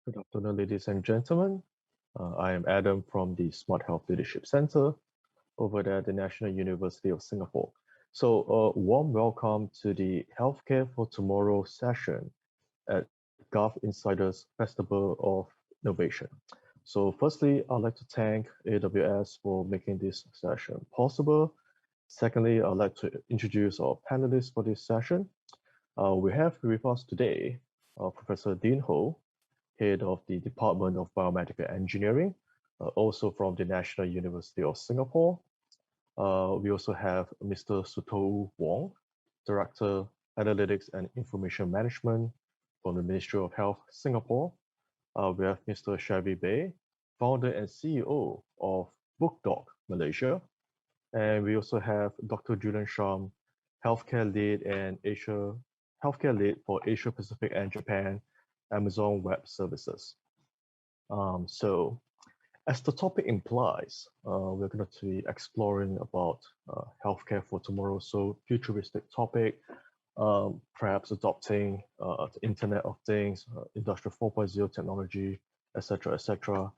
Good afternoon, ladies and gentlemen. I am Adam from the Smart Health Leadership Center over there at the National University of Singapore. So, warm welcome to the Healthcare for Tomorrow session at Gulf Insiders Festival of Innovation. So, firstly, I'd like to thank AWS for making this session possible. Secondly, I'd like to introduce our panelists for this session. We have with us today Professor Dean Ho, Head of the Department of Biomedical Engineering, also from the National University of Singapore. We also have Mr. Sutowo Wong, Director, Analytics and Information Management from the Ministry of Health, Singapore. We have Mr. Chevy Bay, Founder and CEO of BookDoc, Malaysia. And we also have Dr. Julian Shum, Healthcare Lead for Asia Pacific and Japan, Amazon Web Services. So as the topic implies, we're going to be exploring about healthcare for tomorrow, so futuristic topic, perhaps adopting the Internet of Things, Industrial 4.0 technology, etc., etc.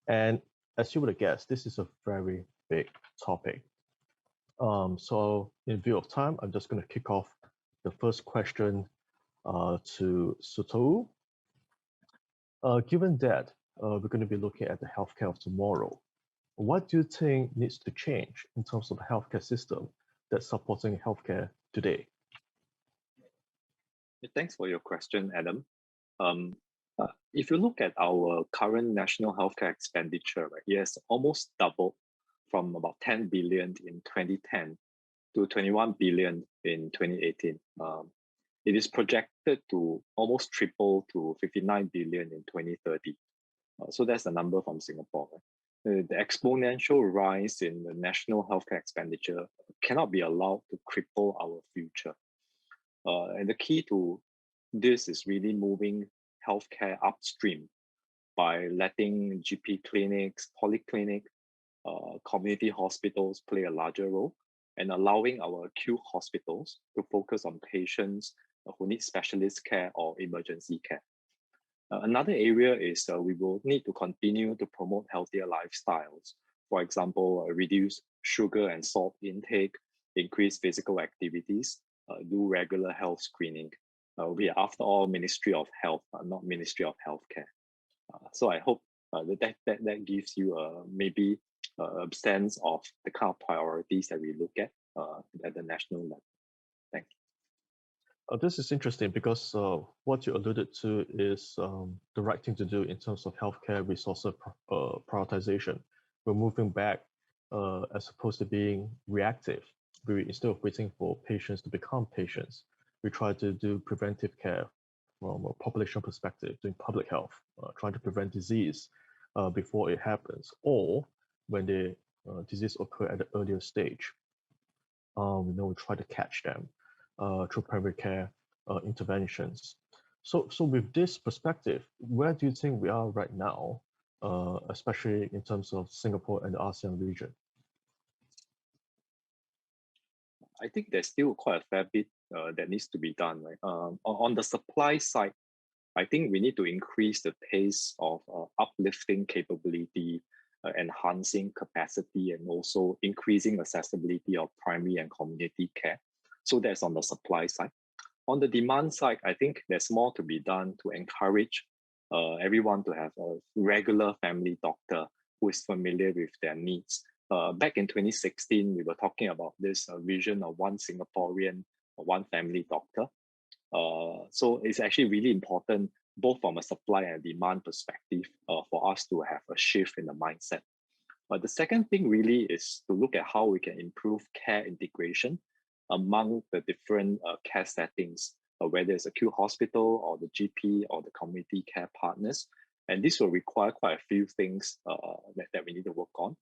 And as you would have guessed, this is a very big topic. So in view of time, I'm just going to kick off the first question to Sutowo. Given that we're going to be looking at the healthcare of tomorrow, what do you think needs to change in terms of the healthcare system that's supporting healthcare today? Thanks for your question, Adam. If you look at our current national healthcare expenditure, right, it has almost doubled from about 10 billion in 2010 to 21 billion in 2018. It is projected to almost triple to 59 billion in 2030. So that's the number from Singapore. Right? The exponential rise in the national healthcare expenditure cannot be allowed to cripple our future. And the key to this is really moving healthcare upstream by letting GP clinics, polyclinic, community hospitals play a larger role, and allowing our acute hospitals to focus on patients who need specialist care or emergency care. Another area is we will need to continue to promote healthier lifestyles. For example, reduce sugar and salt intake, increase physical activities, do regular health screening. We are, after all, Ministry of Health, not Ministry of Healthcare. So I hope that gives you maybe a sense of the kind of priorities that we look at the national level. Thank you. This is interesting because what you alluded to is the right thing to do in terms of healthcare resource prioritization. We're moving back as opposed to being reactive. Instead of waiting for patients to become patients, we try to do preventive care from a population perspective, doing public health, trying to prevent disease before it happens, or when the disease occurs at an earlier stage. We try to catch them through primary care interventions. So with this perspective, where do you think we are right now, especially in terms of Singapore and the ASEAN region? I think there's still quite a fair bit that needs to be done. Right? On the supply side, I think we need to increase the pace of uplifting capability, enhancing capacity, and also increasing accessibility of primary and community care. So that's on the supply side. On the demand side, I think there's more to be done to encourage everyone to have a regular family doctor who is familiar with their needs. Back in 2016, we were talking about this vision of one Singaporean, one family doctor. So it's actually really important, both from a supply and demand perspective, for us to have a shift in the mindset. But the second thing really is to look at how we can improve care integration among the different care settings, whether it's acute hospital or the GP or the community care partners. And this will require quite a few things that we need to work on.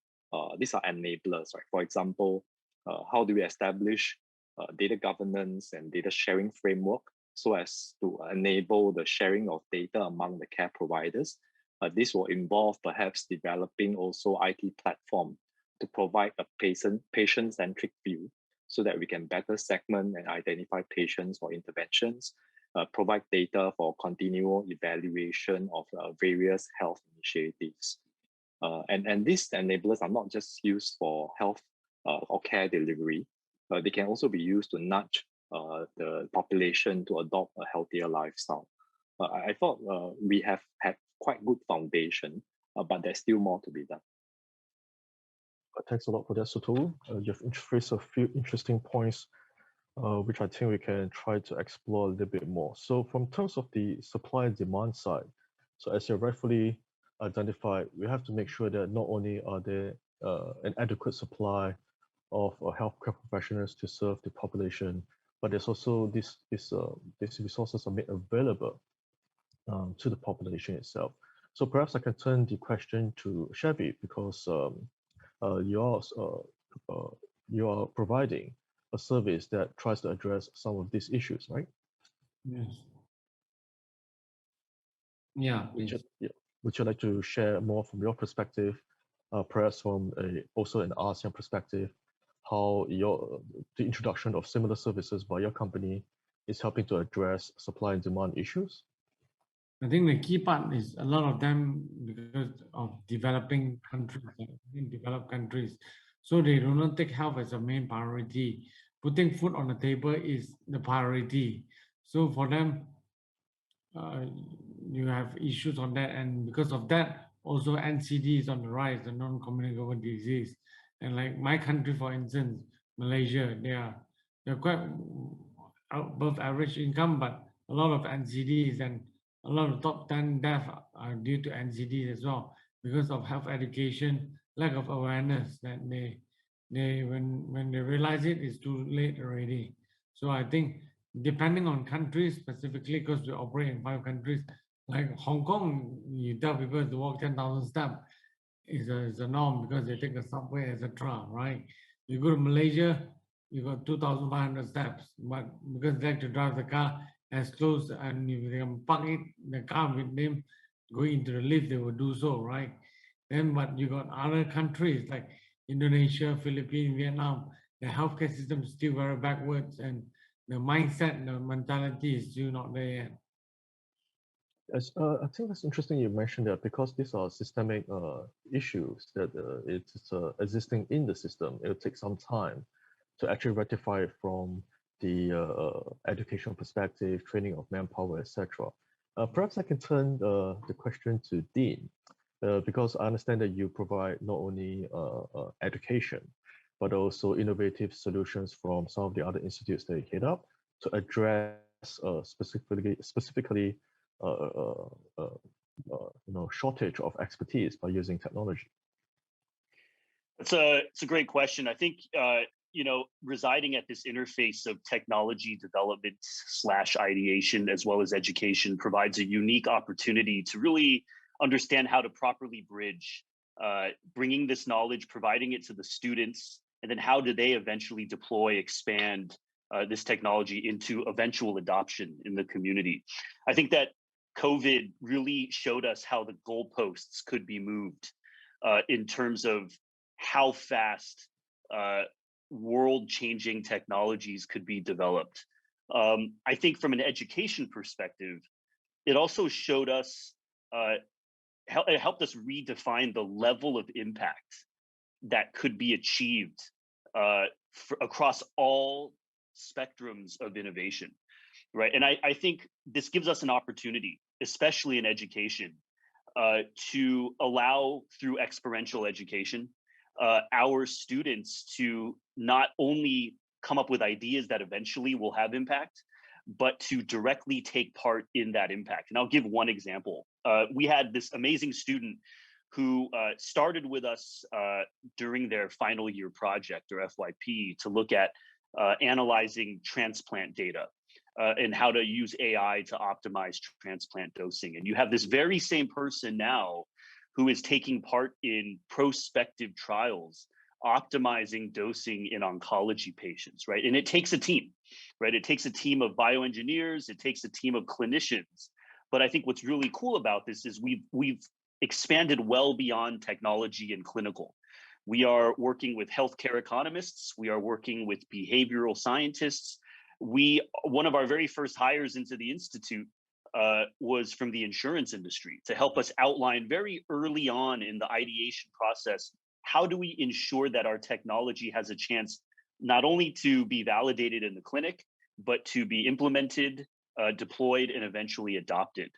These are enablers, right? For example, how do we establish data governance and data sharing framework so as to enable the sharing of data among the care providers? This will involve perhaps developing also IT platform to provide a patient-centric view so that we can better segment and identify patients for interventions. provide data for continual evaluation of various health initiatives. And these enablers are not just used for health or care delivery. They can also be used to nudge the population to adopt a healthier lifestyle. I thought we have had quite good foundation, but there's still more to be done. Thanks a lot for that, Sutowo. You've introduced a few interesting points, which I think we can try to explore a little bit more. So from terms of the supply and demand side, so as you rightfully identified, we have to make sure that not only are there an adequate supply of healthcare professionals to serve the population, but there's also these resources are made available to the population itself. So perhaps I can turn the question to Chevy, because you are providing a service that tries to address some of these issues, right? Yes. Yeah. Would you like to share more from your perspective, perhaps from also an ASEAN perspective, how the introduction of similar services by your company is helping to address supply and demand issues? I think the key part is a lot of them because of developing countries, in developed countries. So they do not take health as a main priority. Putting food on the table is the priority. So for them, you have issues on that. And because of that, also NCD is on the rise, the non-communicable disease. And like my country, for instance, Malaysia, they're quite above average income, but a lot of NCDs and a lot of top 10 deaths are due to NCDs as well because of health education, lack of awareness that when they realize it, it's too late already. So I think depending on countries specifically, because we operate in 5 countries, like Hong Kong, you tell people to walk 10,000 steps is a norm because they take the subway, etc. Right? You go to Malaysia, you got 2,500 steps, but because they like to drive the car as close and if they can park the car with them going into the lift, they will do so, right? Then, but you got other countries like Indonesia, Philippines, Vietnam, the healthcare system is still very backwards and the mindset, the mentality is still not there yet. Yes, I think that's interesting you mentioned that because these are systemic issues that it's existing in the system. It'll take some time to actually rectify it from the educational perspective, training of manpower, etc. Perhaps I can turn the question to Dean, because I understand that you provide not only education, but also innovative solutions from some of the other institutes that you head up to address specifically shortage of expertise by using technology. It's a great question. I think residing at this interface of technology development / ideation as well as education provides a unique opportunity to really understand how to properly bridge bringing this knowledge, providing it to the students, and then how do they eventually deploy, expand this technology into eventual adoption in the community. I think that COVID really showed us how the goalposts could be moved in terms of how fast world-changing technologies could be developed. I think from an education perspective, it also showed us, it helped us redefine the level of impact that could be achieved across all spectrums of innovation, right? And I think this gives us an opportunity, especially in education, to allow through experiential education, our students to not only come up with ideas that eventually will have impact, but to directly take part in that impact. And I'll give one example. We had this amazing student who started with us during their final year project or FYP to look at analyzing transplant data and how to use AI to optimize transplant dosing. And you have this very same person now who is taking part in prospective trials, optimizing dosing in oncology patients, right? And it takes a team, right? It takes a team of bioengineers, it takes a team of clinicians. But I think what's really cool about this is we've expanded well beyond technology and clinical. We are working with healthcare economists, we are working with behavioral scientists, one of our very first hires into the Institute was from the insurance industry to help us outline very early on in the ideation process, how do we ensure that our technology has a chance not only to be validated in the clinic, but to be implemented, deployed, and eventually adopted.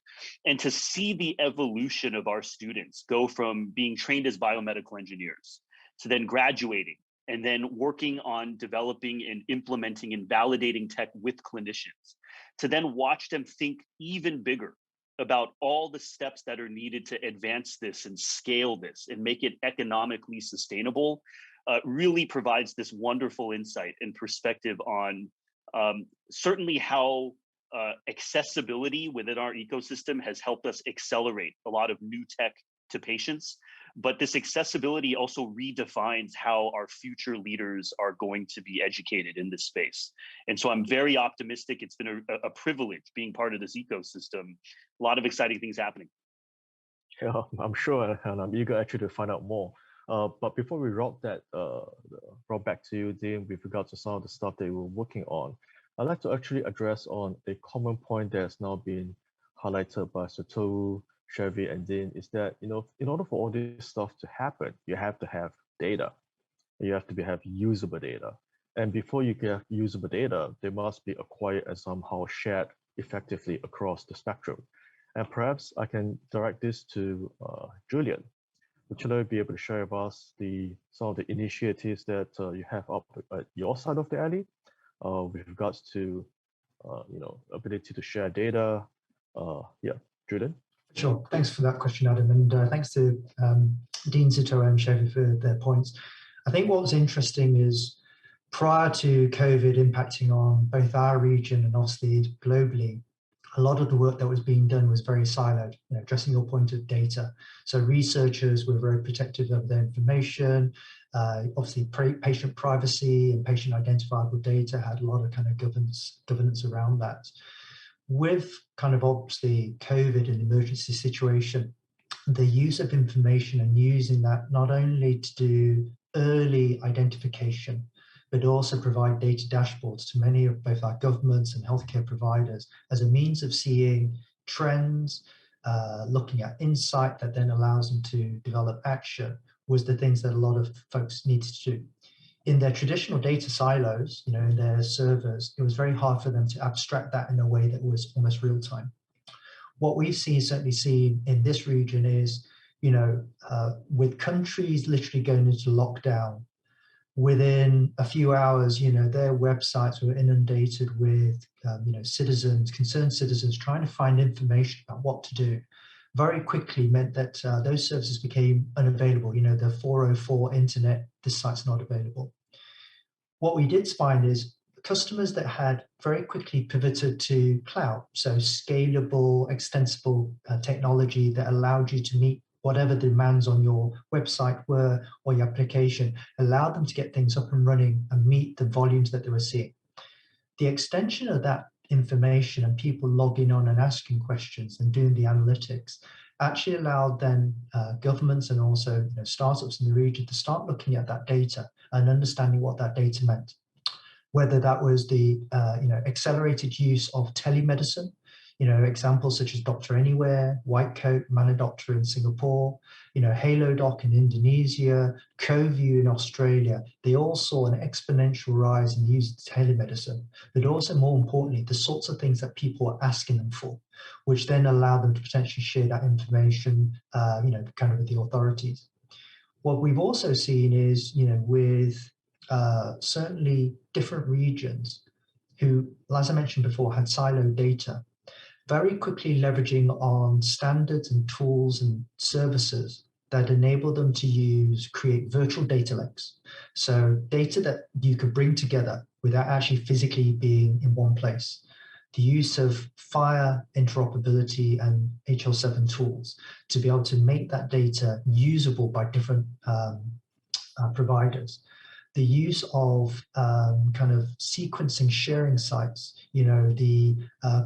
And to see the evolution of our students go from being trained as biomedical engineers to then graduating and then working on developing and implementing and validating tech with clinicians, to then watch them think even bigger about all the steps that are needed to advance this and scale this and make it economically sustainable, really provides this wonderful insight and perspective on certainly how accessibility within our ecosystem has helped us accelerate a lot of new tech to patients. But this accessibility also redefines how our future leaders are going to be educated in this space. And so I'm very optimistic. It's been a privilege being part of this ecosystem. A lot of exciting things happening. Yeah, I'm sure, and I'm eager actually to find out more. But before we wrap that, brought back to you, Dean, with regard to some of the stuff that we're working on, I'd like to actually address on a common point that's now been highlighted by Sutowo, Chevy, and Dean, is that, in order for all this stuff to happen, you have to have data. You have to have usable data. And before you get usable data, they must be acquired and somehow shared effectively across the spectrum. And perhaps I can direct this to Julian. Would you be able to share with us some of the initiatives that you have up at your side of the alley with regards to ability to share data? Yeah, Julian. Sure. Thanks for that question, Adam, and thanks to Dean, Sutowo, and Chevy for their points. I think what was interesting is prior to COVID impacting on both our region and obviously globally, a lot of the work that was being done was very siloed, addressing your point of data. So researchers were very protective of their information. Obviously, patient privacy and patient identifiable data had a lot of kind of governance around that. With kind of obviously COVID and emergency situation, the use of information and using that not only to do early identification, but also provide data dashboards to many of both our governments and healthcare providers as a means of seeing trends, looking at insight that then allows them to develop action, was the things that a lot of folks needed to do. In their traditional data silos, in their servers, it was very hard for them to abstract that in a way that was almost real time. What we've certainly seen in this region is, with countries literally going into lockdown, within a few hours, their websites were inundated with, concerned citizens trying to find information about what to do. Very quickly meant that those services became unavailable. The 404 internet, this site's not available. What we did find is customers that had very quickly pivoted to cloud, so scalable, extensible technology that allowed you to meet whatever the demands on your website were or your application, allowed them to get things up and running and meet the volumes that they were seeing. The extension of that information and people logging on and asking questions and doing the analytics actually allowed then governments and also startups in the region to start looking at that data and understanding what that data meant. Whether that was the accelerated use of telemedicine, examples such as Doctor Anywhere, Whitecoat, ManaDoctor in Singapore, HaloDoc in Indonesia, CoView in Australia, they all saw an exponential rise in the use of telemedicine, but also more importantly, the sorts of things that people were asking them for, which then allowed them to potentially share that information, kind of with the authorities. What we've also seen is, with certainly different regions who, as I mentioned before, had siloed data, very quickly leveraging on standards and tools and services that enable them to create virtual data lakes. So data that you could bring together without actually physically being in one place. The use of FHIR interoperability and HL7 tools to be able to make that data usable by different providers. The use of kind of sequencing sharing sites. The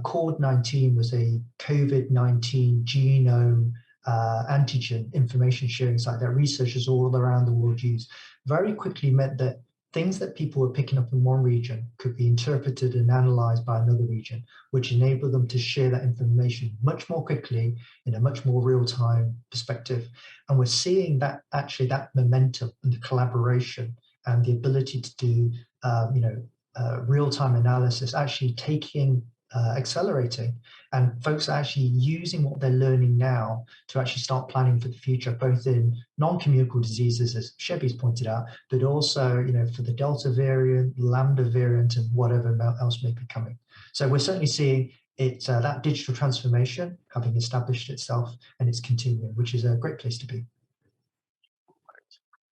CORD-19 was a COVID-19 genome antigen information sharing site that researchers all around the world use. Very quickly meant that things that people were picking up in one region could be interpreted and analyzed by another region, which enabled them to share that information much more quickly in a much more real-time perspective. And we're seeing that actually that momentum and the collaboration and the ability to do real-time analysis actually accelerating, and folks are actually using what they're learning now to actually start planning for the future, both in non-communicable diseases, as Sheby's pointed out, but also, for the Delta variant, Lambda variant, and whatever else may be coming. So we're certainly seeing it, that digital transformation having established itself, and it's continuing, which is a great place to be.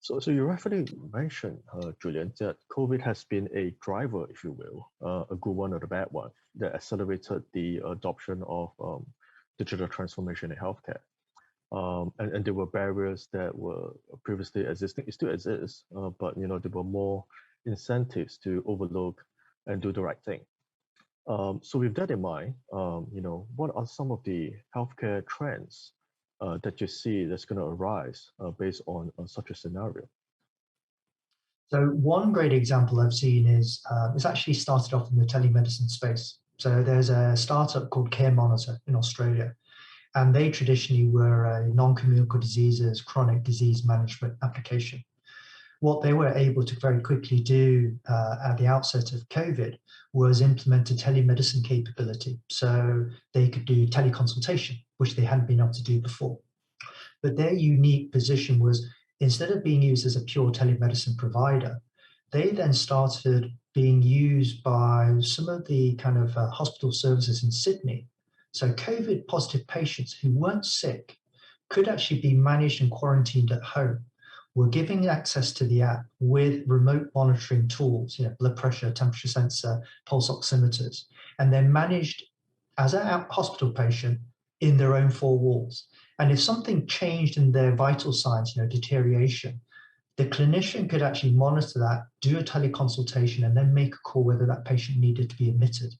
So you rightfully mentioned, Julian, that COVID has been a driver, if you will, a good one or a bad one, that accelerated the adoption of digital transformation in healthcare. And there were barriers that were previously existing, it still exists, but there were more incentives to overlook and do the right thing. So with that in mind, what are some of the healthcare trends that you see that's going to arise based on such a scenario? So one great example I've seen is, it's actually started off in the telemedicine space. So there's a startup called Care Monitor in Australia, and they traditionally were a non-communicable diseases, chronic disease management application. What they were able to very quickly do at the outset of COVID was implement a telemedicine capability. So they could do teleconsultation, which they hadn't been able to do before. But their unique position was, instead of being used as a pure telemedicine provider, they then started being used by some of the kind of hospital services in Sydney. So COVID positive patients who weren't sick could actually be managed and quarantined at home. We're giving access to the app with remote monitoring tools, blood pressure, temperature sensor, pulse oximeters, and they're managed as a hospital patient in their own four walls. And if something changed in their vital signs, deterioration, the clinician could actually monitor that, do a teleconsultation, and then make a call whether that patient needed to be admitted.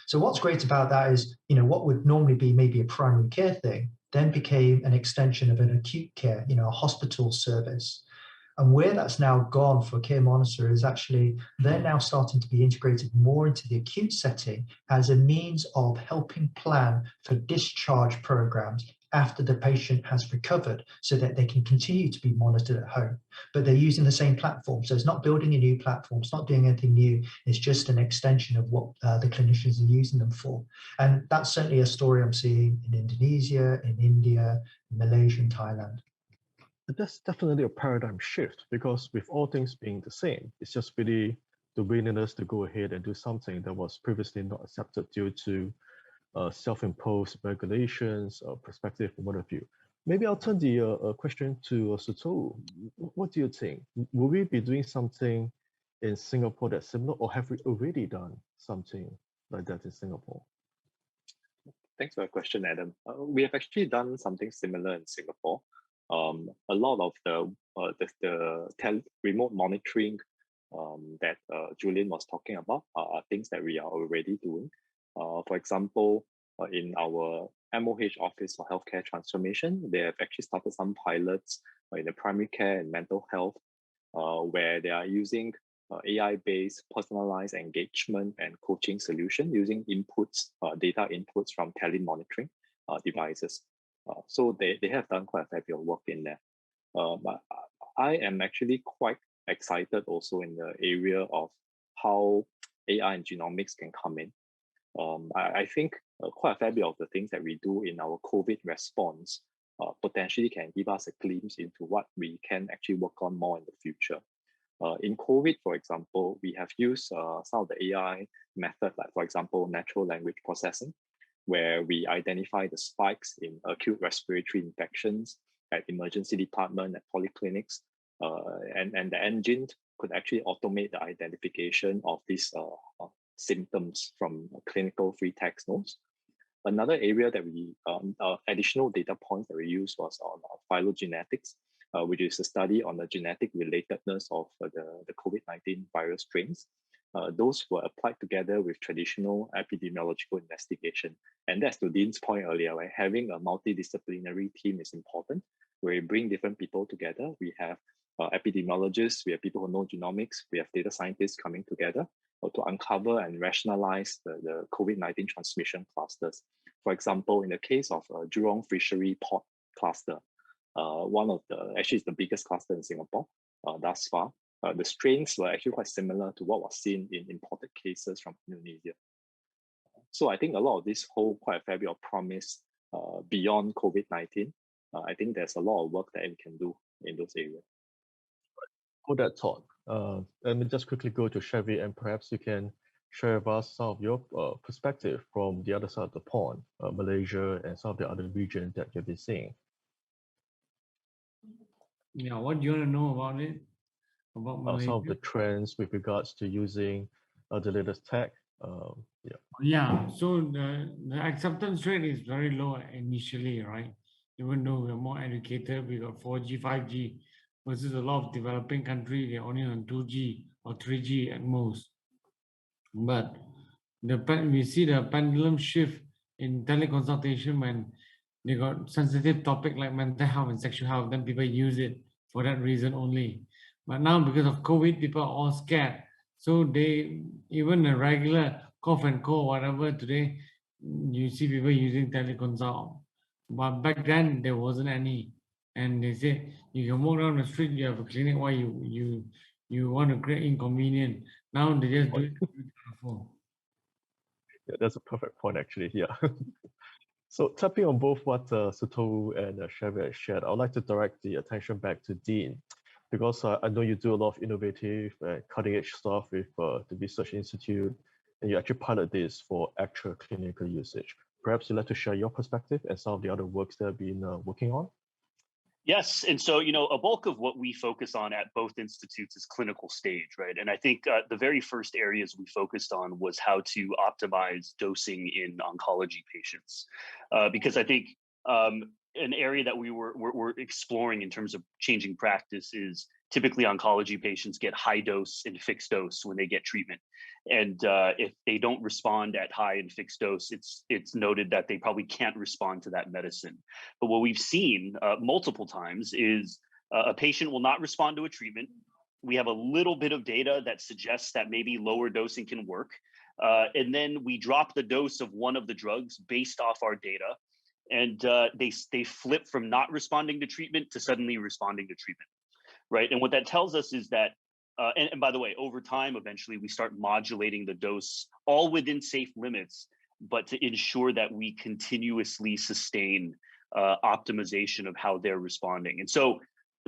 So what's great about that is, what would normally be maybe a primary care thing, then became an extension of an acute care, a hospital service. And where that's now gone for Care Monitor is actually, they're now starting to be integrated more into the acute setting as a means of helping plan for discharge programs after the patient has recovered, so that they can continue to be monitored at home. But they're using the same platform. So it's not building a new platform, it's not doing anything new, it's just an extension of what the clinicians are using them for. And that's certainly a story I'm seeing in Indonesia, in India, Malaysia, and Thailand. That's definitely a paradigm shift, because with all things being the same, it's just really the willingness to go ahead and do something that was previously not accepted due to self-imposed regulations, perspective, and what have you. Maybe I'll turn the question to Sutowo. What do you think? Will we be doing something in Singapore that's similar, or have we already done something like that in Singapore? Thanks for the question, Adam. We have actually done something similar in Singapore. A lot of the remote monitoring that Julian was talking about are things that we are already doing. For example, in our MOH Office for Healthcare Transformation, they have actually started some pilots in the primary care and mental health, where they are using AI-based personalized engagement and coaching solution using inputs, data inputs from telemonitoring devices. So they have done quite a fair bit of work in there. But I am actually quite excited also in the area of how AI and genomics can come in. I think quite a fair bit of the things that we do in our COVID response potentially can give us a glimpse into what we can actually work on more in the future. In COVID, for example, we have used some of the AI method, like for example, natural language processing, where we identify the spikes in acute respiratory infections at emergency department, at polyclinics, and the engine could actually automate the identification of these symptoms from clinical free text notes. Another area that we, additional data points that we used was on phylogenetics, which is a study on the genetic relatedness of the COVID-19 virus strains. Those were applied together with traditional epidemiological investigation. And that's to Dean's point earlier, right? Having a multidisciplinary team is important, where we bring different people together. We have epidemiologists, we have people who know genomics, we have data scientists coming together to uncover and rationalize the COVID-19 transmission clusters. For example, in the case of Jurong Fishery Port cluster, one of the, actually it's the biggest cluster in Singapore thus far. The strains were actually quite similar to what was seen in imported cases from Indonesia. So I think a lot of this hold quite a fair bit of promise beyond COVID-19. I think there's a lot of work that we can do in those areas. For that thought, let me just quickly go to Chevy, and perhaps you can share with us some of your perspective from the other side of the pond, Malaysia and some of the other regions that you've been seeing. Yeah, what do you want to know about it? About Malaysia? Some of the trends with regards to using the latest tech. Yeah, so the acceptance rate is very low initially, right? Even though we're more educated, we got 4G, 5G, versus a lot of developing countries, they're only on 2G or 3G at most. But we see the pendulum shift in teleconsultation when they got sensitive topic like mental health and sexual health, then people use it for that reason only. But now because of COVID, people are all scared. So they, even a regular cough and cold, whatever, today, you see people using teleconsult. But back then, there wasn't any. And they say, you can walk down the street, you have a clinic, why you want to create inconvenience. Now they just do it through the phone. Yeah, that's a perfect point, actually. Yeah. So tapping on both what Sutowo and Trevor shared, I would like to direct the attention back to Dean, because I know you do a lot of innovative and cutting-edge stuff with the Research Institute, and you actually pilot this for actual clinical usage. Perhaps you'd like to share your perspective and some of the other works that have been working on? Yes, and so, a bulk of what we focus on at both institutes is clinical stage, right? And I think the very first areas we focused on was how to optimize dosing in oncology patients, because I think an area that we're exploring in terms of changing practice is typically oncology patients get high dose and fixed dose when they get treatment. And if they don't respond at high and fixed dose, it's noted that they probably can't respond to that medicine. But what we've seen multiple times is a patient will not respond to a treatment. We have a little bit of data that suggests that maybe lower dosing can work. And then we drop the dose of one of the drugs based off our data. And they flip from not responding to treatment to suddenly responding to treatment, right? And what that tells us is that, and by the way, over time, eventually we start modulating the dose all within safe limits, but to ensure that we continuously sustain optimization of how they're responding. And so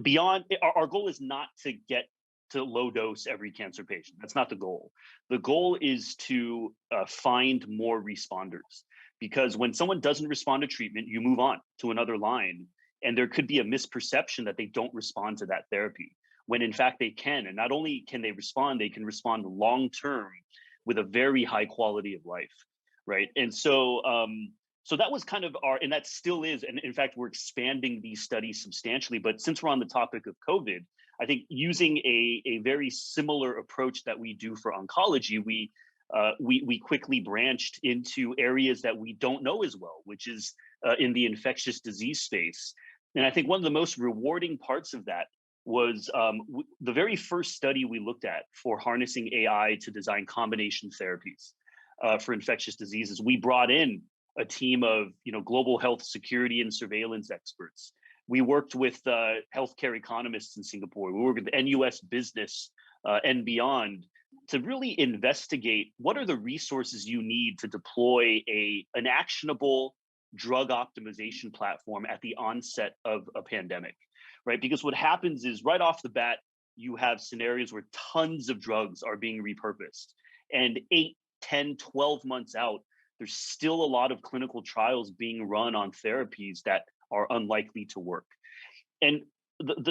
beyond, our goal is not to get to low dose every cancer patient. That's not the goal. The goal is to find more responders. Because when someone doesn't respond to treatment, you move on to another line, and there could be a misperception that they don't respond to that therapy, when in fact they can. And not only can they respond long-term with a very high quality of life, right? And so, so that was kind of and that still is, and in fact, we're expanding these studies substantially. But since we're on the topic of COVID, I think using a very similar approach that we do for oncology, we quickly branched into areas that we don't know as well, which is in the infectious disease space. And I think one of the most rewarding parts of that was the very first study we looked at for harnessing AI to design combination therapies for infectious diseases. We brought in a team of global health security and surveillance experts. We worked with healthcare economists in Singapore. We worked with NUS Business and beyond, to really investigate what are the resources you need to deploy an actionable drug optimization platform at the onset of a pandemic, right? Because what happens is right off the bat, you have scenarios where tons of drugs are being repurposed, and 8, 10, 12 months out, there's still a lot of clinical trials being run on therapies that are unlikely to work. And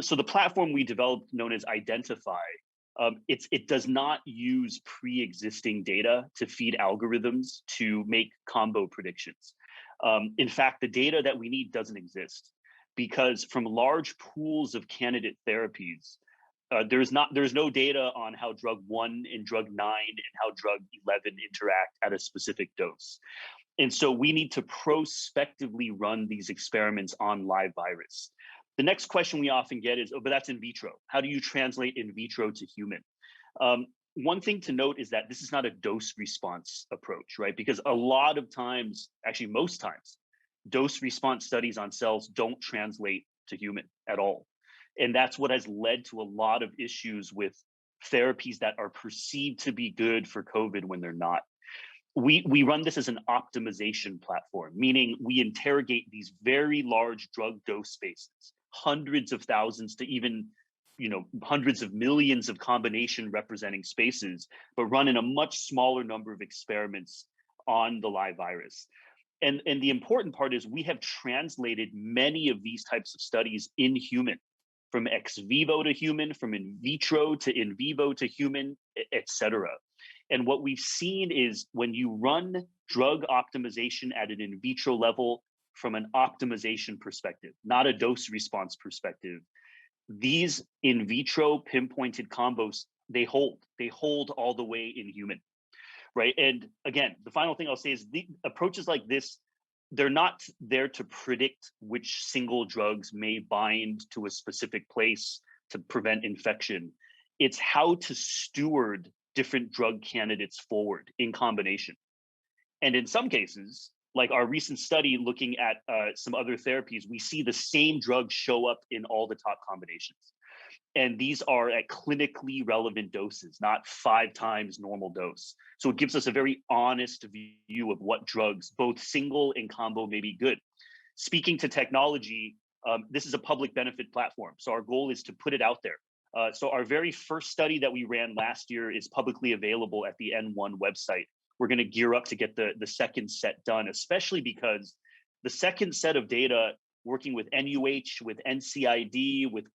so the platform we developed, known as Identify, it does not use pre-existing data to feed algorithms to make combo predictions. In fact, the data that we need doesn't exist, because from large pools of candidate therapies, there's no data on how drug 1 and drug 9 and how drug 11 interact at a specific dose. And so we need to prospectively run these experiments on live virus. The next question we often get is, oh, but that's in vitro. How do you translate in vitro to human? One thing to note is that this is not a dose response approach, right? Because a lot of times, actually most times, dose response studies on cells don't translate to human at all. And that's what has led to a lot of issues with therapies that are perceived to be good for COVID when they're not. We run this as an optimization platform, meaning we interrogate these very large drug dose spaces, hundreds of thousands to even hundreds of millions of combination representing spaces, but run in a much smaller number of experiments on the live virus. And the important part is we have translated many of these types of studies in human, from ex vivo to human, from in vitro to in vivo to human, et cetera. And what we've seen is when you run drug optimization at an in vitro level from an optimization perspective, not a dose response perspective, these in vitro pinpointed combos, they hold all the way in human, right? And again, the final thing I'll say is the approaches like this, they're not there to predict which single drugs may bind to a specific place to prevent infection. It's how to steward different drug candidates forward in combination. And in some cases, like our recent study looking at some other therapies, we see the same drugs show up in all the top combinations. And these are at clinically relevant doses, not 5 times normal dose. So it gives us a very honest view of what drugs, both single and combo, may be good. Speaking to technology, this is a public benefit platform. So our goal is to put it out there. So our very first study that we ran last year is publicly available at the N1 website. We're going to gear up to get the second set done, especially because the second set of data, working with NUH, with NCID, with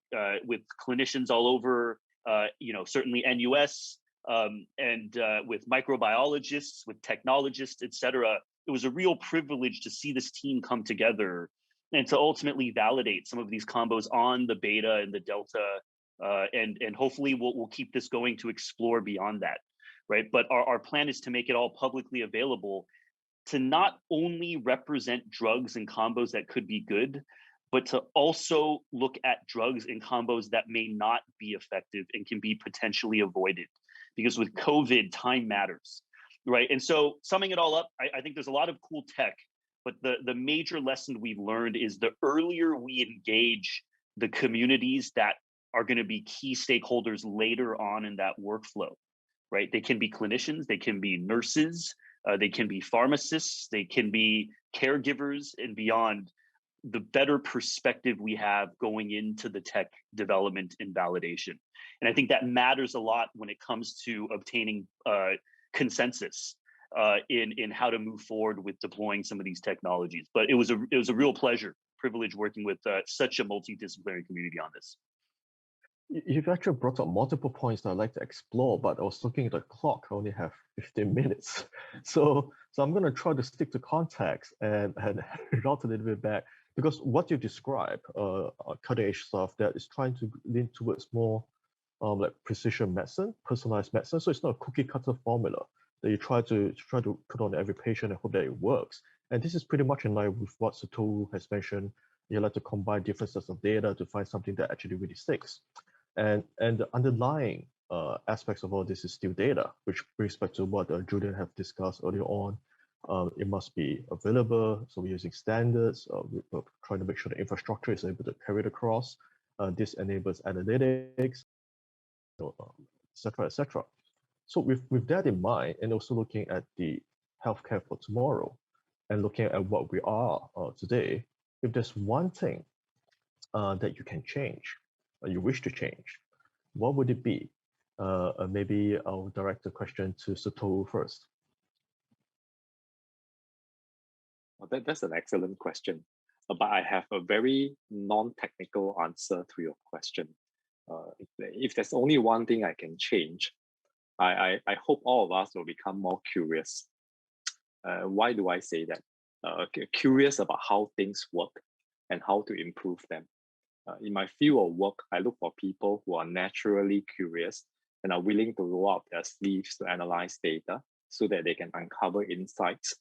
clinicians all over, certainly NUS, and with microbiologists, with technologists, et cetera. It was a real privilege to see this team come together and to ultimately validate some of these combos on the beta and the delta, and hopefully we'll keep this going to explore beyond that, right? But our plan is to make it all publicly available, to not only represent drugs and combos that could be good, but to also look at drugs and combos that may not be effective and can be potentially avoided. Because with COVID, time matters, right? And so summing it all up, I think there's a lot of cool tech, but the major lesson we've learned is the earlier we engage the communities that are going to be key stakeholders later on in that workflow, right? They can be clinicians, they can be nurses, they can be pharmacists, they can be caregivers and beyond. The better perspective we have going into the tech development and validation. And I think that matters a lot when it comes to obtaining consensus in how to move forward with deploying some of these technologies. But it was a real privilege working with such a multidisciplinary community on this. You've actually brought up multiple points that I'd like to explore, but I was looking at the clock, I only have 15 minutes. So I'm going to try to stick to context and route a little bit back, because what you describe, cutting-edge stuff that is trying to lean towards more like precision medicine, personalized medicine. So it's not a cookie-cutter formula that you try to put on every patient and hope that it works. And this is pretty much in line with what Sutowo has mentioned. You like to combine different sets of data to find something that actually really sticks. And the underlying aspects of all this is still data, which brings back to what Julian have discussed earlier on. It must be available, so we're using standards. We're trying to make sure the infrastructure is able to carry it across. This enables analytics, et cetera, et cetera. So with that in mind, and also looking at the healthcare for tomorrow, and looking at what we are today, if there's one thing that you can change, or you wish to change, what would it be? Maybe I'll direct the question to Sutowo first. Well, that's an excellent question, but I have a very non-technical answer to your question. If there's only one thing I can change, I hope all of us will become more curious. Why do I say that? Curious about how things work and how to improve them. In my field of work, I look for people who are naturally curious and are willing to roll up their sleeves to analyze data so that they can uncover insights.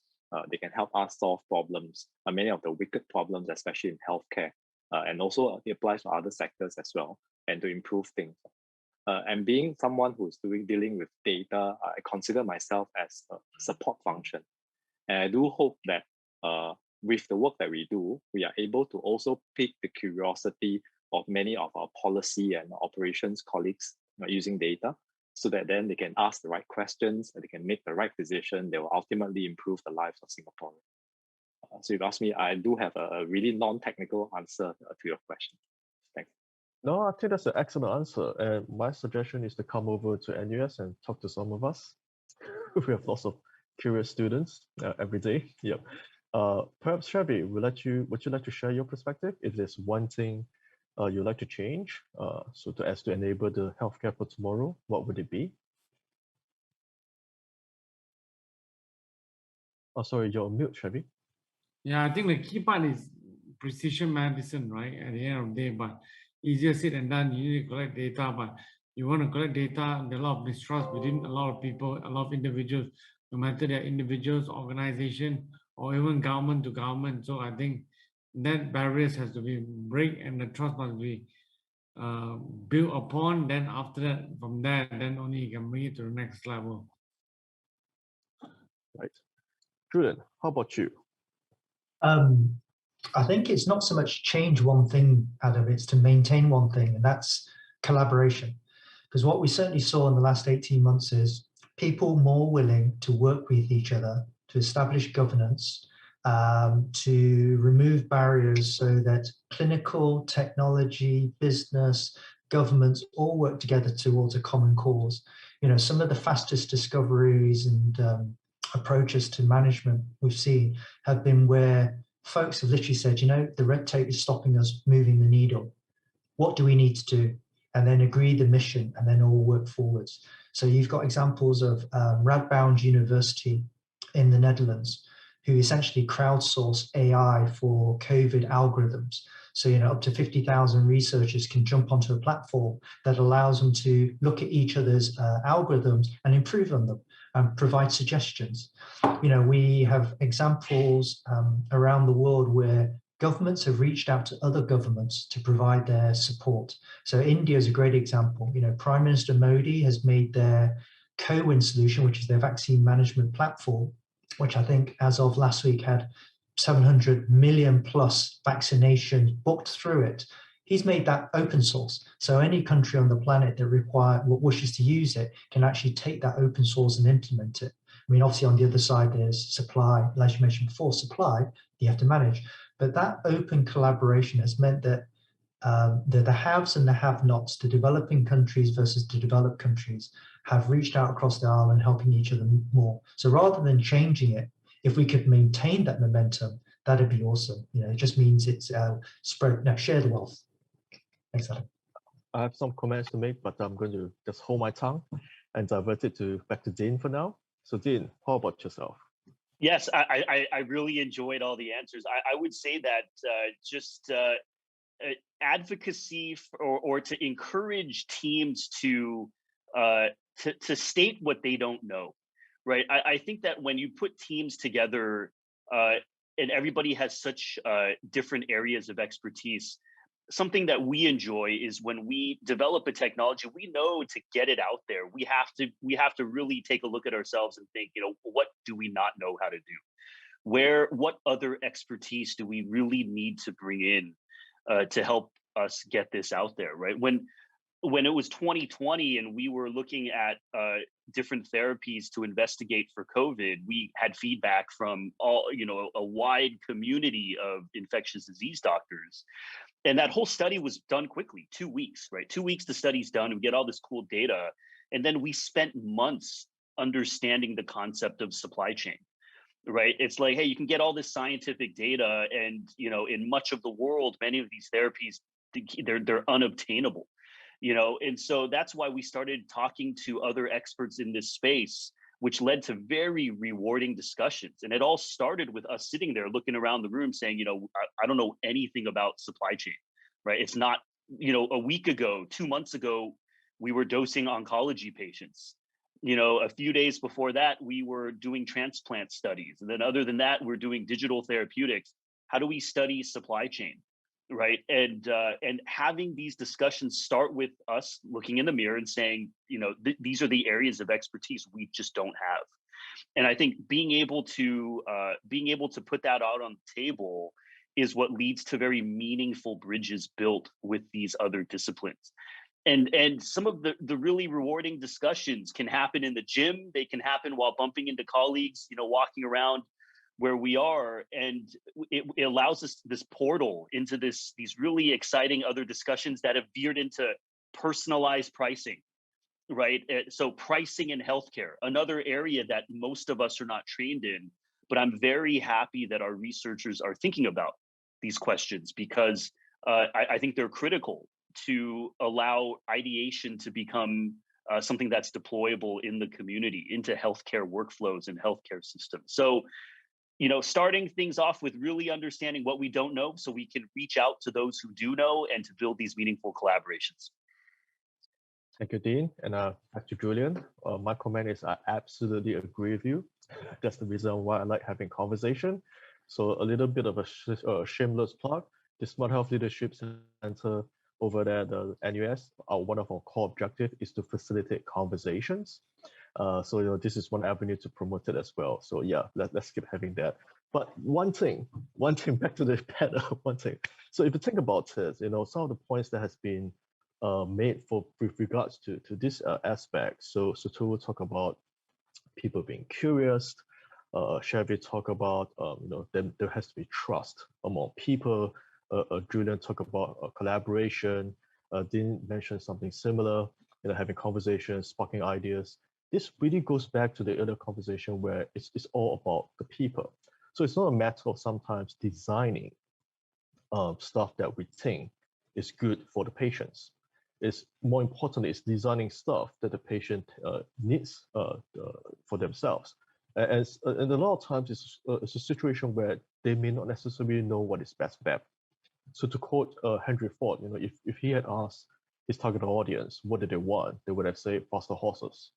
They can help us solve problems, many of the wicked problems, especially in healthcare. and also it applies to other sectors as well, and to improve things. And being someone who's dealing with data, I consider myself as a support function. And I do hope that with the work that we do, we are able to also pique the curiosity of many of our policy and operations colleagues using data, so that then they can ask the right questions and they can make the right decision. They will ultimately improve the lives of Singaporeans. So if you ask me, I do have a really non-technical answer to your question. Thanks. No, I think that's an excellent answer. And my suggestion is to come over to NUS and talk to some of us. We have lots of curious students every day. Yep. Perhaps Trevor, would you like to share your perspective? If there's one thing you'd like to change, as to enable the healthcare for tomorrow, what would it be? Oh, sorry, you're on mute, Trevor. Yeah, I think the key part is precision medicine, right? At the end of the day, but easier said than done. You need to collect data, but you want to collect data, there's a lot of mistrust within a lot of people, a lot of individuals, no matter they're individuals, organization, or even government to government. So I think that barriers has to be break and the trust must be built upon. Then after that, from there, then only you can bring it to the next level. Right. Julian, how about you? I think it's not so much change one thing, Adam, it's to maintain one thing, and that's collaboration. Because what we certainly saw in the last 18 months is people more willing to work with each other, to establish governance, to remove barriers so that clinical, technology, business, governments all work together towards a common cause. You know, some of the fastest discoveries and approaches to management we've seen have been where folks have literally said, you know, the red tape is stopping us moving the needle. What do we need to do? And then agree the mission and then all work forwards. So you've got examples of Radboud University in the Netherlands, who essentially crowdsource AI for COVID algorithms. So, you know, up to 50,000 researchers can jump onto a platform that allows them to look at each other's algorithms and improve on them and provide suggestions. You know, we have examples around the world where governments have reached out to other governments to provide their support. So India is a great example. You know, Prime Minister Modi has made their CoWIN solution, which is their vaccine management platform, which I think as of last week had 700 million plus vaccinations booked through it. He's made that open source. So any country on the planet that wishes to use it can actually take that open source and implement it. I mean, obviously on the other side, there's supply, like you mentioned before, supply you have to manage. But that open collaboration has meant that the haves and the have-nots, the developing countries versus the developed countries, have reached out across the aisle and helping each other more. So rather than changing it, if we could maintain that momentum, that'd be awesome. You know, it just means it's share the wealth. Thanks, Adam. I have some comments to make, but I'm going to just hold my tongue and divert it back to Dean for now. So Dean, how about yourself? Yes, I really enjoyed all the answers. I would say that advocacy or to encourage teams to state what they don't know, right? I think that when you put teams together and everybody has such different areas of expertise, something that we enjoy is when we develop a technology, we know to get it out there, we have to really take a look at ourselves and think, you know, what do we not know how to do? What other expertise do we really need to bring in to help us get this out there, right? When it was 2020 and we were looking at different therapies to investigate for COVID, we had feedback from a wide community of infectious disease doctors. And that whole study was done quickly, 2 weeks, right? 2 weeks, the study's done, we get all this cool data. And then we spent months understanding the concept of supply chain, right? It's like, hey, you can get all this scientific data and, you know, in much of the world, many of these therapies, they're unobtainable, you know? And so that's why we started talking to other experts in this space, which led to very rewarding discussions. And it all started with us sitting there looking around the room saying, you know, I don't know anything about supply chain, right? It's not, you know, a week ago, 2 months ago, we were dosing oncology patients. You know, a few days before that, we were doing transplant studies. And then other than that, we're doing digital therapeutics. How do we study supply chain? right? And having these discussions start with us looking in the mirror and saying, you know, these are the areas of expertise we just don't have. And I think being able to put that out on the table is what leads to very meaningful bridges built with these other disciplines. And some of the really rewarding discussions can happen in the gym. They can happen while bumping into colleagues, you know, walking around where we are, and it allows us this portal into these really exciting other discussions that have veered into personalized pricing, right? So pricing in healthcare, another area that most of us are not trained in, but I'm very happy that our researchers are thinking about these questions, because I think they're critical to allow ideation to become something that's deployable in the community, into healthcare workflows and healthcare systems. So, you know, starting things off with really understanding what we don't know so we can reach out to those who do know and to build these meaningful collaborations. Thank you, Dean. And back to Julian. My comment is I absolutely agree with you. That's the reason why I like having conversation. So a little bit of a shameless plug. The Smart Health Leadership Center over there, the NUS, one of our core objectives is to facilitate conversations. So, you know, this is one avenue to promote it as well. So yeah, let's keep having that. But one thing back to the panel, one thing. So if you think about it, you know, some of the points that has been made with regards to this aspect. So Sutowo talk about people being curious. Chevy talk about you know, then there has to be trust among people. Julian talk about collaboration. Dean mentioned something similar. You know, having conversations, sparking ideas. This really goes back to the other conversation where it's all about the people. So it's not a matter of sometimes designing stuff that we think is good for the patients. It's more importantly, it's designing stuff that the patient needs for themselves. And a lot of times it's a situation where they may not necessarily know what is best for them. So to quote Henry Ford, you know, if he had asked his target audience what did they want, they would have said faster horses.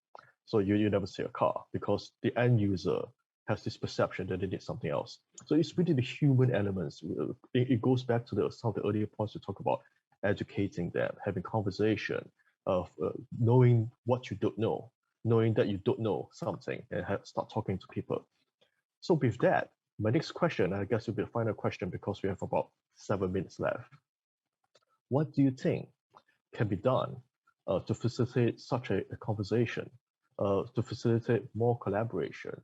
So you never see a car, because the end user has this perception that they need something else. So it's really the human elements. It goes back to some of the earlier points we talk about, educating them, having conversation, of knowing what you don't know, knowing that you don't know something, and start talking to people. So with that, my next question, I guess will be the final question because we have about 7 minutes left. What do you think can be done to facilitate such a conversation, to facilitate more collaboration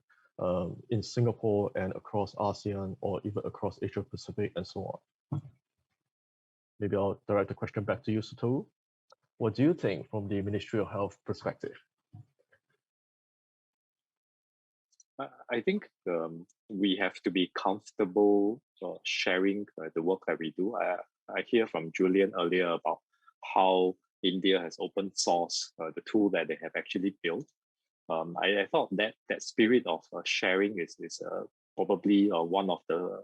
in Singapore and across ASEAN, or even across Asia Pacific and so on? Maybe I'll direct the question back to you, Sutowo. What do you think from the Ministry of Health perspective? I think we have to be comfortable sharing the work that we do. I hear from Julian earlier about how India has open sourced the tool that they have actually built. I thought that spirit of sharing is probably one of the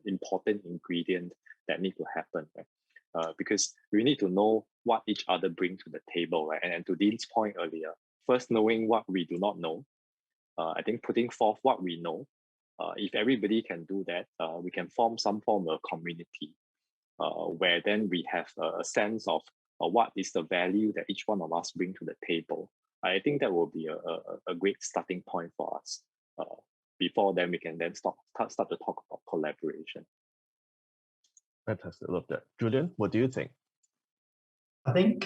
important ingredients that need to happen, right? Because we need to know what each other bring to the table, right? And to Dean's point earlier, first knowing what we do not know. I think putting forth what we know, if everybody can do that, we can form some form of community where then we have a sense of what is the value that each one of us bring to the table. I think that will be a great starting point for us. Before then, we can then start to talk about collaboration. Fantastic, love that. Julian, what do you think? I think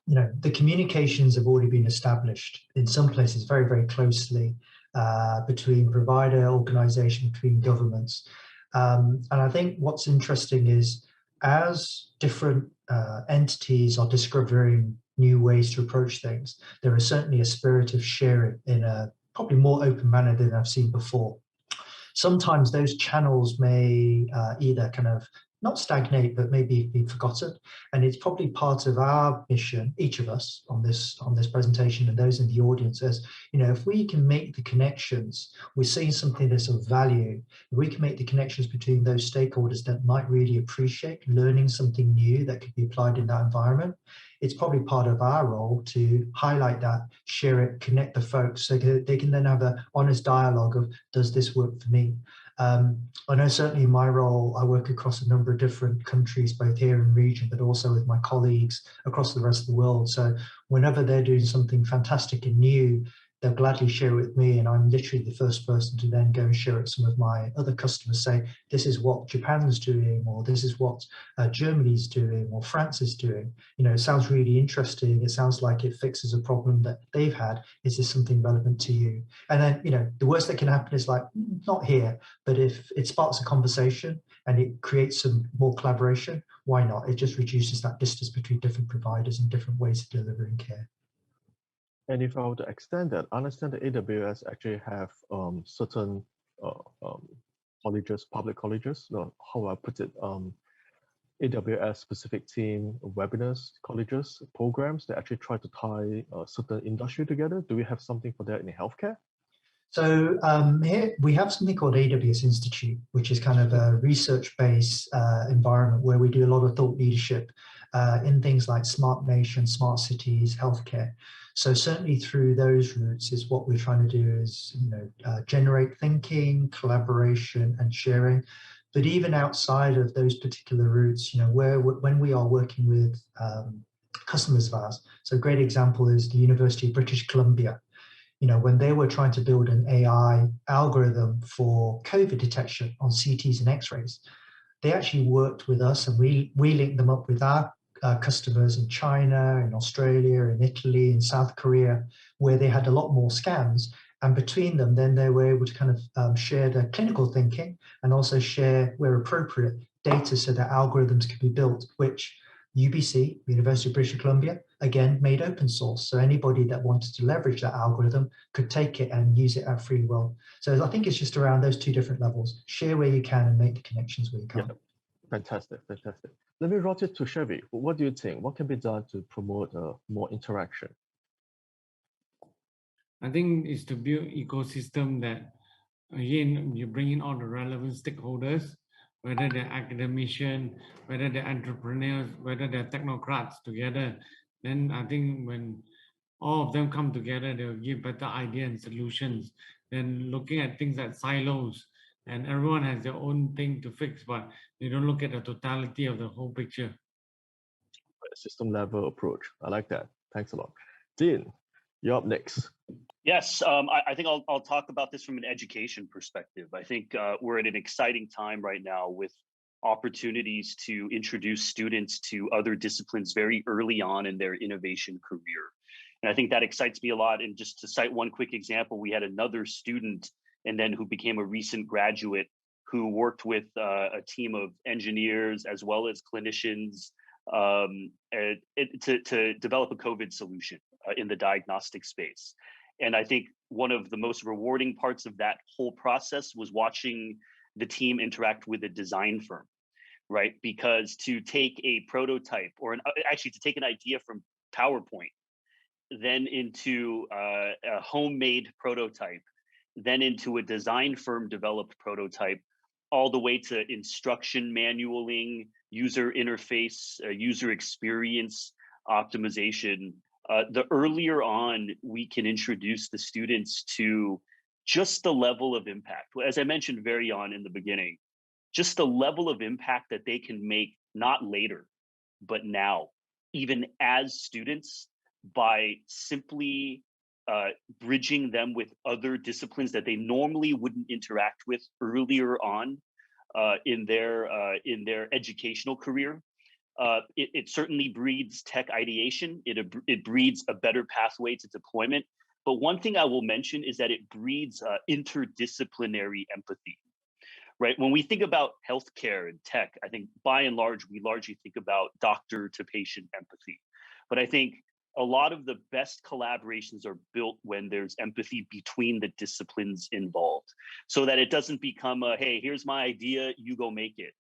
you know, the communications have already been established in some places very, very closely between provider, organization, between governments. And I think what's interesting is as different entities are discovering new ways to approach things, there is certainly a spirit of sharing in a probably more open manner than I've seen before. Sometimes those channels may either kind of not stagnate, but maybe be forgotten. And it's probably part of our mission, each of us on this presentation and those in the audience, as you know, if we can make the connections, we're seeing something that's of value. If we can make the connections between those stakeholders that might really appreciate learning something new that could be applied in that environment, it's probably part of our role to highlight that, share it, connect the folks so they can then have an honest dialogue of, does this work for me? I know certainly in my role, I work across a number of different countries, both here in region, but also with my colleagues across the rest of the world. So whenever they're doing something fantastic and new, they'll gladly share it with me, and I'm literally the first person to then go and share it with some of my other customers, say, this is what Japan's doing, or this is what Germany's doing, or France is doing. You know, it sounds really interesting. It sounds like it fixes a problem that they've had. Is this something relevant to you? And then, you know, the worst that can happen is like, not here, but if it sparks a conversation and it creates some more collaboration, why not? It just reduces that distance between different providers and different ways of delivering care. And if I were to extend that, I understand that AWS actually have certain colleges, public colleges, how do I put it, AWS specific team webinars, colleges, programs that actually try to tie certain industry together. Do we have something for that in healthcare? So here we have something called AWS Institute, which is kind of a research-based environment where we do a lot of thought leadership in things like smart nation, smart cities, healthcare. So certainly through those routes is what we're trying to do is, you know, generate thinking, collaboration, and sharing. But even outside of those particular routes, you know, when we are working with customers of ours, so a great example is the University of British Columbia. You know, when they were trying to build an AI algorithm for COVID detection on CTs and X-rays, they actually worked with us, and we linked them up with our customers in China, in Australia, in Italy, in South Korea, where they had a lot more scans. And between them, then they were able to kind of share their clinical thinking and also share, where appropriate, data so that algorithms could be built, which UBC, University of British Columbia, again, made open source. So anybody that wanted to leverage that algorithm could take it and use it at free will. So I think it's just around those two different levels. Share where you can and make the connections where you can. Yeah, fantastic, fantastic. Let me route it to Chevy. What do you think? What can be done to promote more interaction? I think it's to build ecosystem that, again, you bring in all the relevant stakeholders, whether they're academicians, whether they're entrepreneurs, whether they're technocrats together. Then I think when all of them come together, they'll give better ideas and solutions than looking at things like silos. And everyone has their own thing to fix, but they don't look at the totality of the whole picture. System level approach. I like that. Thanks a lot. Dean, you're up next. Yes, I think I'll talk about this from an education perspective. I think we're at an exciting time right now with opportunities to introduce students to other disciplines very early on in their innovation career. And I think that excites me a lot. And just to cite one quick example, we had another student and then who became a recent graduate who worked with a team of engineers as well as clinicians to develop a COVID solution in the diagnostic space. And I think one of the most rewarding parts of that whole process was watching the team interact with a design firm, right? Because to take a prototype or actually to take an idea from PowerPoint, then into a homemade prototype, then into a design firm developed prototype, all the way to instruction manualing, user interface, user experience optimization. The earlier on we can introduce the students to just the level of impact, as I mentioned very on in the beginning, just the level of impact that they can make, not later, but now, even as students, by simply bridging them with other disciplines that they normally wouldn't interact with earlier on in their educational career. It certainly breeds tech ideation. It breeds a better pathway to deployment. But one thing I will mention is that it breeds interdisciplinary empathy, right? When we think about healthcare and tech, I think by and large, we largely think about doctor to patient empathy. But I think a lot of the best collaborations are built when there's empathy between the disciplines involved, so that it doesn't become a, hey, here's my idea, you go make it.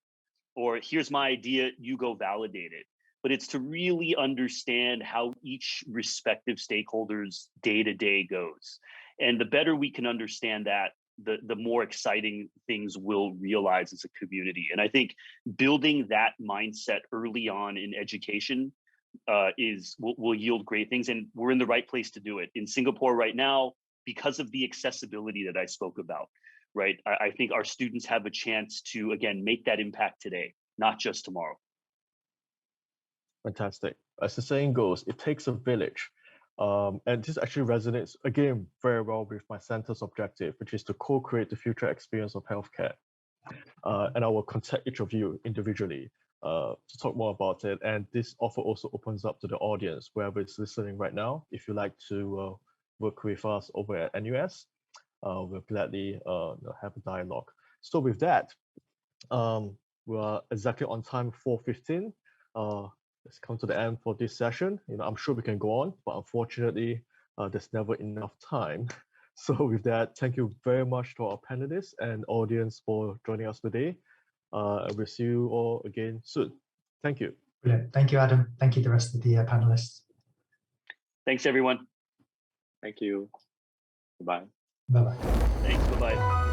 Or here's my idea, you go validate it. But it's to really understand how each respective stakeholder's day-to-day goes. And the better we can understand that, the more exciting things we'll realize as a community. And I think building that mindset early on in education will yield great things. And we're in the right place to do it. In Singapore right now, because of the accessibility that I spoke about, right? I think our students have a chance to, again, make that impact today, not just tomorrow. Fantastic. As the saying goes, it takes a village. And this actually resonates, again, very well with my center's objective, which is to co-create the future experience of healthcare. And I will contact each of you individually to talk more about it. And this offer also opens up to the audience, whoever is listening right now. If you'd like to work with us over at NUS, we'll gladly have a dialogue. So with that, we're exactly on time, 4:15. Let's come to the end for this session. I'm sure we can go on, but unfortunately, there's never enough time. So with that, thank you very much to our panelists and audience for joining us today. We'll see you all again soon. Thank you. Brilliant. Thank you, Adam. Thank you, the rest of the panelists. Thanks, everyone. Thank you. Goodbye. Bye-bye. Thanks. Bye-bye.